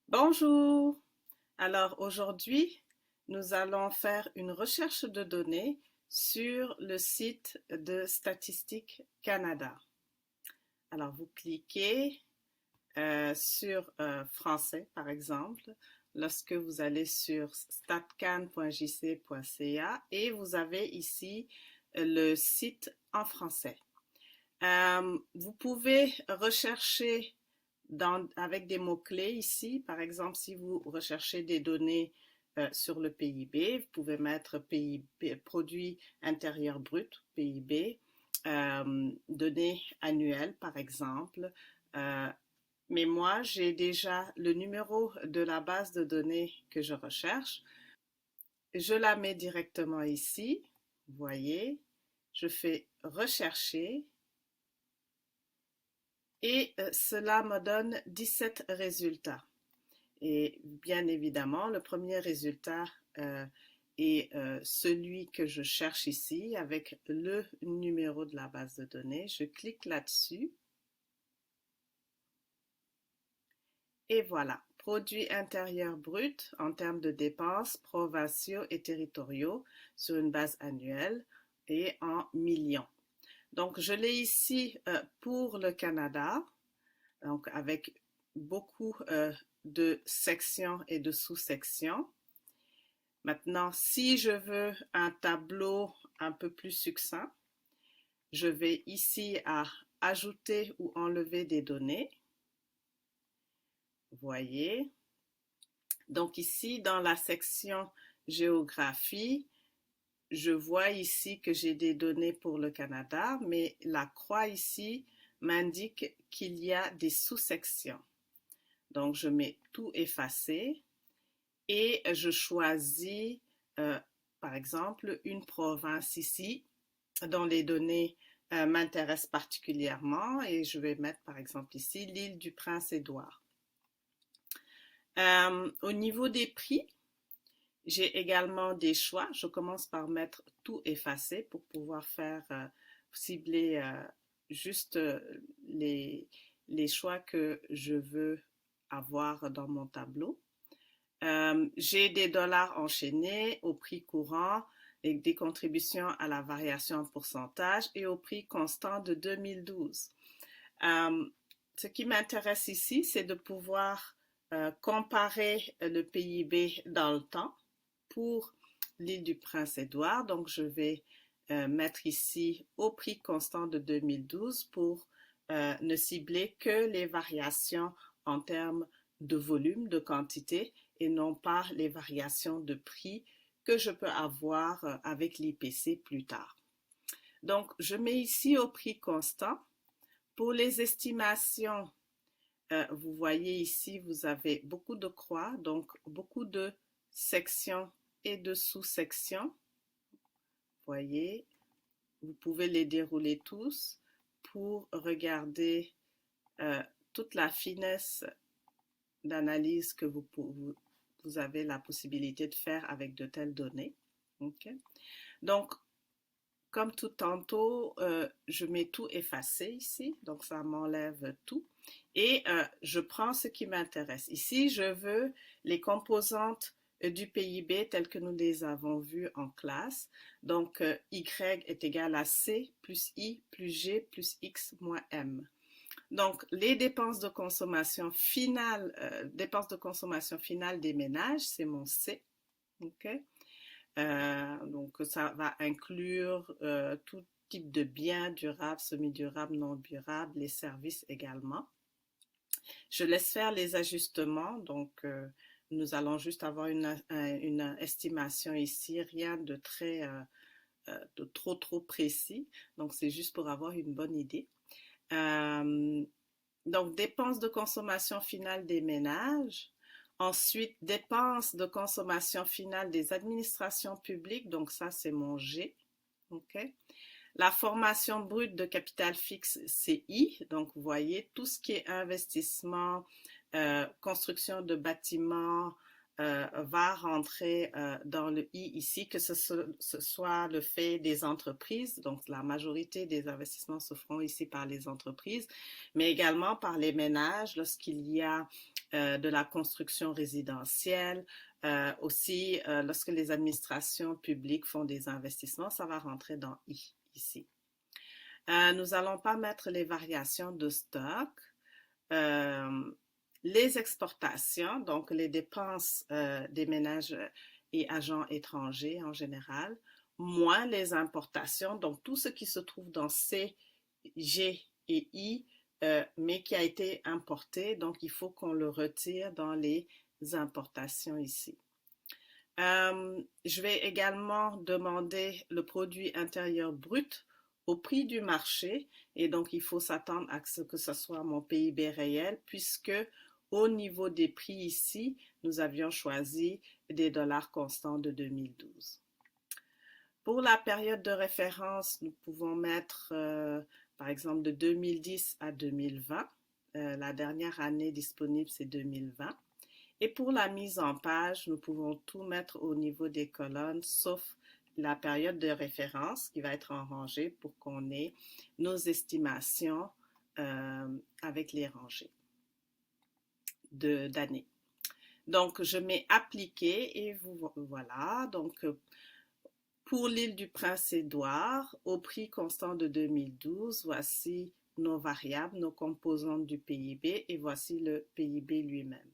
Bonjour. Alors aujourd'hui, nous allons faire une recherche de données sur le site de Statistique Canada. Alors vous cliquez sur français par exemple lorsque vous allez sur statcan.jc.ca et vous avez ici le site en français. Vous pouvez rechercher avec des mots-clés ici. Par exemple, si vous recherchez des données sur le PIB, vous pouvez mettre PIB, produit intérieur brut, PIB, données annuelles par exemple. Euh, mais moi, j'ai déjà le numéro de la base de données que je recherche. Je la mets directement ici. Vous voyez, je fais rechercher et cela me donne 17 résultats. Et bien évidemment, le premier résultat est celui que je cherche ici avec le numéro de la base de données. Je clique là-dessus et voilà. Produit intérieur brut en termes de dépenses provinciaux et territoriaux sur une base annuelle et en millions. Donc, je l'ai ici pour le Canada, donc avec beaucoup de sections et de sous-sections. Maintenant, si je veux un tableau un peu plus succinct, je vais ici à ajouter ou enlever des données. Vous voyez. Donc ici, dans la section géographie, je vois ici que j'ai des données pour le Canada, mais la croix ici m'indique qu'il y a des sous-sections. Donc je mets tout effacer et je choisis par exemple une province ici dont les données m'intéressent particulièrement et je vais mettre par exemple ici l'île du Prince-Édouard. Au niveau des prix, j'ai également des choix. Je commence par mettre tout effacer pour pouvoir faire cibler juste les choix que je veux avoir dans mon tableau. J'ai des dollars enchaînés au prix courant et des contributions à la variation en pourcentage et au prix constant de 2012. Ce qui m'intéresse ici, c'est de pouvoir comparer le PIB dans le temps pour l'île du Prince-Édouard. Donc, je vais mettre ici au prix constant de 2012 pour ne cibler que les variations en termes de volume, de quantité, et non pas les variations de prix que je peux avoir avec l'IPC plus tard. Donc, je mets ici au prix constant. Pour les estimations, vous voyez ici, vous avez beaucoup de croix, donc beaucoup de sections et de sous-sections. Vous voyez, vous pouvez les dérouler tous pour regarder toute la finesse d'analyse que vous avez la possibilité de faire avec de telles données. Okay. Donc, comme tout tantôt, je mets tout effacer ici, donc ça m'enlève tout. Et je prends ce qui m'intéresse. Ici, je veux les composantes du PIB telles que nous les avons vues en classe. Donc, Y est égal à C plus I plus G plus X moins M. Donc, les dépenses de consommation finale, des ménages, c'est mon C. Okay? Donc, ça va inclure tout type de biens durables, semi-durables, non durables, les services également. Je laisse faire les ajustements, donc nous allons juste avoir une estimation ici, rien de de trop précis, donc c'est juste pour avoir une bonne idée. Donc, dépenses de consommation finale des ménages. Ensuite, dépenses de consommation finale des administrations publiques. Donc, ça, c'est mon G. Okay. La formation brute de capital fixe, c'est I. Donc, vous voyez, tout ce qui est investissement, construction de bâtiments, va rentrer dans le I ici, que ce soit le fait des entreprises, donc la majorité des investissements se feront ici par les entreprises, mais également par les ménages lorsqu'il y a de la construction résidentielle. Aussi, lorsque les administrations publiques font des investissements, ça va rentrer dans I ici. Nous n'allons pas mettre les variations de stock. Les exportations, donc les dépenses des ménages et agents étrangers en général, moins les importations, donc tout ce qui se trouve dans C, G et I, mais qui a été importé, donc il faut qu'on le retire dans les importations ici. Je vais également demander le produit intérieur brut au prix du marché et donc il faut s'attendre à ce que ce soit mon PIB réel puisque au niveau des prix ici, nous avions choisi des dollars constants de 2012. Pour la période de référence, nous pouvons mettre par exemple de 2010 à 2020. La dernière année disponible, c'est 2020. Et pour la mise en page, nous pouvons tout mettre au niveau des colonnes, sauf la période de référence qui va être en rangée pour qu'on ait nos estimations avec les rangées d'années. Donc, je mets appliquer et voilà. Donc, pour l'île du Prince-Édouard, au prix constant de 2012, voici nos variables, nos composantes du PIB et voici le PIB lui-même.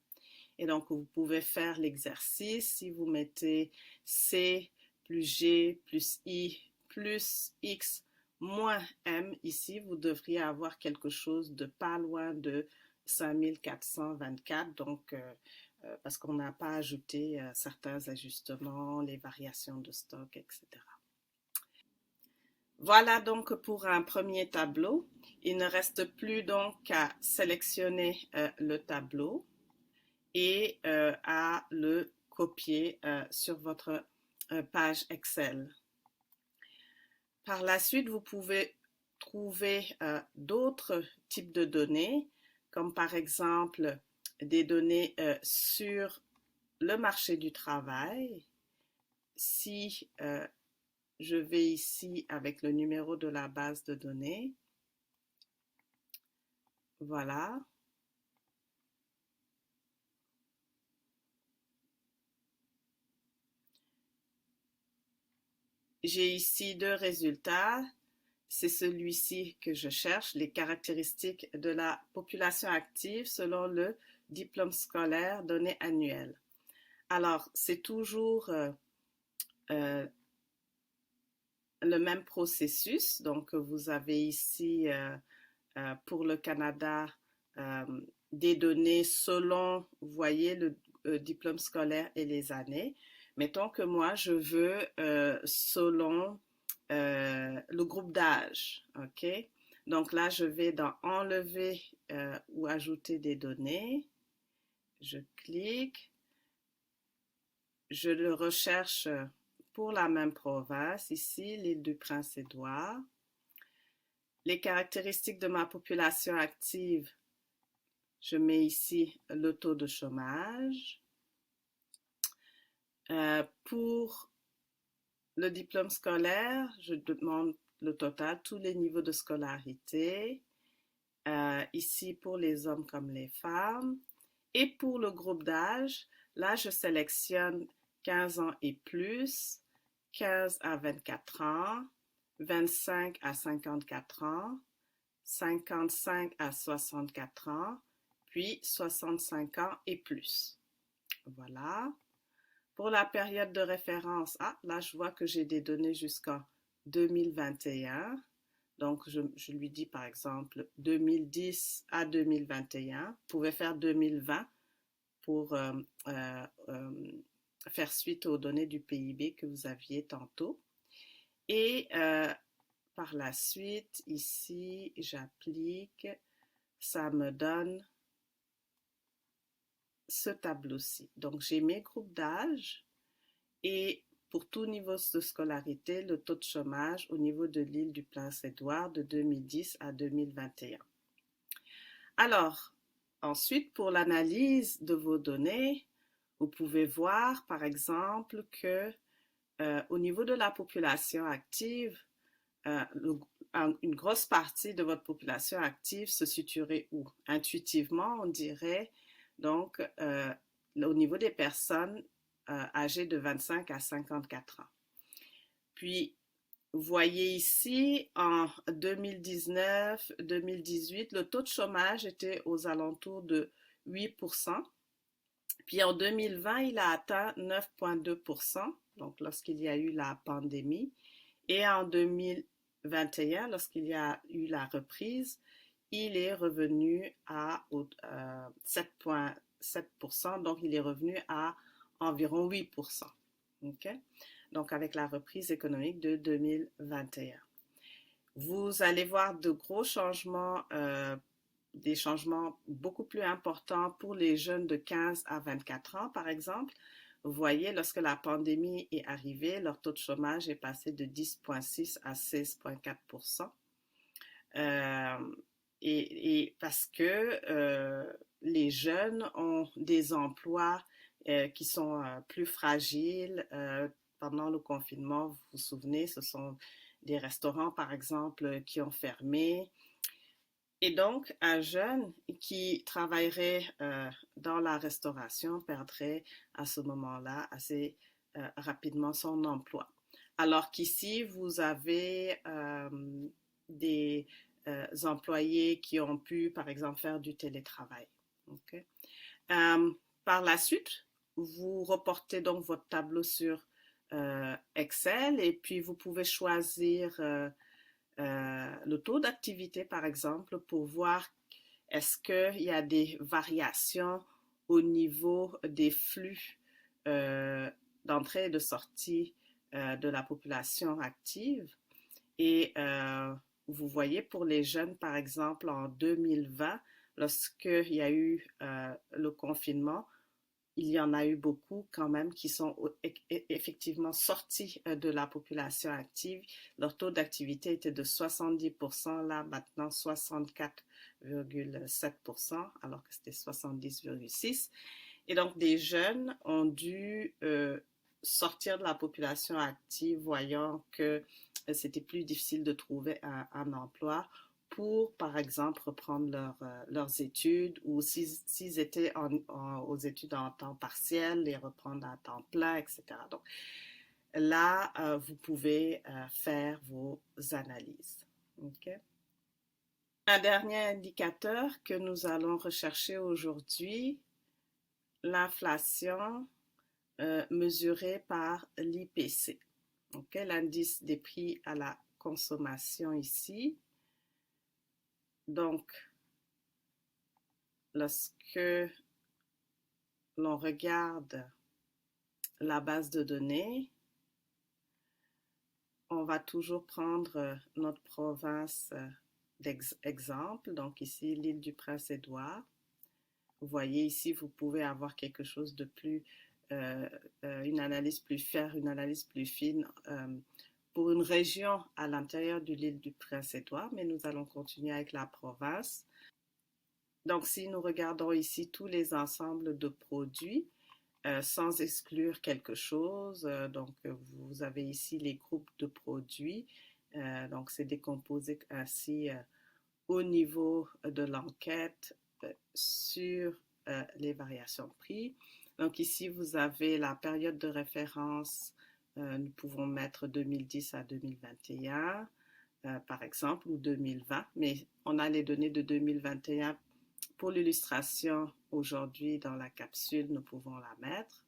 Et donc, vous pouvez faire l'exercice si vous mettez C plus G plus I plus X moins M. Ici, vous devriez avoir quelque chose de pas loin de 5424. Donc, parce qu'on n'a pas ajouté certains ajustements, les variations de stock, etc. Voilà donc pour un premier tableau. Il ne reste plus donc qu'à sélectionner le tableau et à le copier sur votre page Excel. Par la suite, vous pouvez trouver d'autres types de données, comme par exemple des données sur le marché du travail. Si je vais ici avec le numéro de la base de données, voilà. J'ai ici deux résultats. C'est celui-ci que je cherche, les caractéristiques de la population active selon le diplôme scolaire donné annuel. Alors, c'est toujours le même processus. Donc, vous avez ici, pour le Canada, des données selon, vous voyez, le diplôme scolaire et les années. Mettons que moi, je veux selon le groupe d'âge, ok? Donc là, je vais dans enlever ou ajouter des données. Je clique. Je le recherche pour la même province, ici, l'île du Prince-Édouard. Les caractéristiques de ma population active, je mets ici le taux de chômage. Pour le diplôme scolaire, je demande le total, tous les niveaux de scolarité, ici pour les hommes comme les femmes. Et pour le groupe d'âge, là, je sélectionne 15 ans et plus, 15 à 24 ans, 25 à 54 ans, 55 à 64 ans, puis 65 ans et plus. Voilà. Pour la période de référence, là, je vois que j'ai des données jusqu'en 2021. Donc, je lui dis par exemple 2010 à 2021. Vous pouvez faire 2020 pour faire suite aux données du PIB que vous aviez tantôt. Et par la suite, ici, j'applique. Ça me donne ce tableau-ci. Donc, j'ai mes groupes d'âge et pour tout niveau de scolarité, le taux de chômage au niveau de l'île du Prince-Édouard de 2010 à 2021. Alors, ensuite, pour l'analyse de vos données, vous pouvez voir, par exemple, que au niveau de la population active, une grosse partie de votre population active se situerait où? Intuitivement, on dirait Donc, au niveau des personnes âgées de 25 à 54 ans. Puis, vous voyez ici, en 2019-2018, le taux de chômage était aux alentours de 8%. Puis en 2020, il a atteint 9,2%, donc lorsqu'il y a eu la pandémie. Et en 2021, lorsqu'il y a eu la reprise, il est revenu à 7,7%, donc il est revenu à environ 8%. Okay? Donc avec la reprise économique de 2021. Vous allez voir de gros changements, des changements beaucoup plus importants pour les jeunes de 15 à 24 ans, par exemple. Vous voyez, lorsque la pandémie est arrivée, leur taux de chômage est passé de 10,6 à 16,4%. Et parce que les jeunes ont des emplois qui sont plus fragiles. Pendant le confinement, vous vous souvenez, ce sont des restaurants, par exemple, qui ont fermé. Et donc, un jeune qui travaillerait dans la restauration perdrait à ce moment-là assez rapidement son emploi. Alors qu'ici, vous avez des employés qui ont pu, par exemple, faire du télétravail. Okay? Par la suite, vous reportez donc votre tableau sur Excel et puis vous pouvez choisir le taux d'activité, par exemple, pour voir est-ce qu'il y a des variations au niveau des flux d'entrée et de sortie de la population active. Et vous voyez pour les jeunes, par exemple, en 2020, lorsqu'il y a eu le confinement, il y en a eu beaucoup quand même qui sont effectivement sortis de la population active. Leur taux d'activité était de 70%, là maintenant 64,7%, alors que c'était 70,6%. Et donc des jeunes ont dû sortir de la population active, voyant que c'était plus difficile de trouver un emploi pour, par exemple, reprendre leurs études ou s'ils étaient aux études en temps partiel, les reprendre à temps plein, etc. Donc là, vous pouvez faire vos analyses. Okay? Un dernier indicateur que nous allons rechercher aujourd'hui, l'inflation mesurée par l'IPC. Okay? L'indice des prix à la consommation ici. Donc, lorsque l'on regarde la base de données, on va toujours prendre notre province d'exemple. Donc ici, l'île du Prince-Édouard. Vous voyez ici, vous pouvez avoir quelque chose de plus, une analyse plus faire, une analyse plus fine pour une région à l'intérieur de l'île du Prince-Édouard, mais nous allons continuer avec la province. Donc, si nous regardons ici tous les ensembles de produits, sans exclure quelque chose, donc vous avez ici les groupes de produits, donc c'est décomposé ainsi au niveau de l'enquête sur les variations de prix. Donc ici, vous avez la période de référence, nous pouvons mettre 2010 à 2021, par exemple, ou 2020, mais on a les données de 2021 pour l'illustration aujourd'hui dans la capsule, nous pouvons la mettre.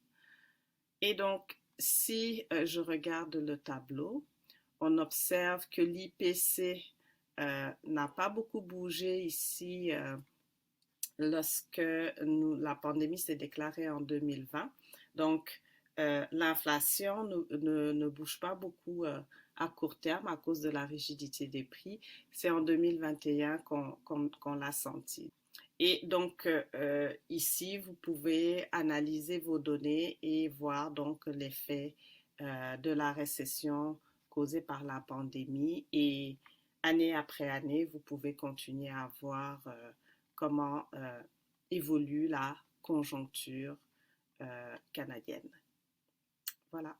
Et donc, si je regarde le tableau, on observe que l'IPC n'a pas beaucoup bougé ici lorsque la pandémie s'est déclarée en 2020. Donc, l'inflation ne bouge pas beaucoup à court terme à cause de la rigidité des prix. C'est en 2021 qu'on l'a senti. Et donc, ici, vous pouvez analyser vos données et voir donc l'effet de la récession causée par la pandémie. Et année après année, vous pouvez continuer à voir comment évolue la conjoncture canadienne. Voilà.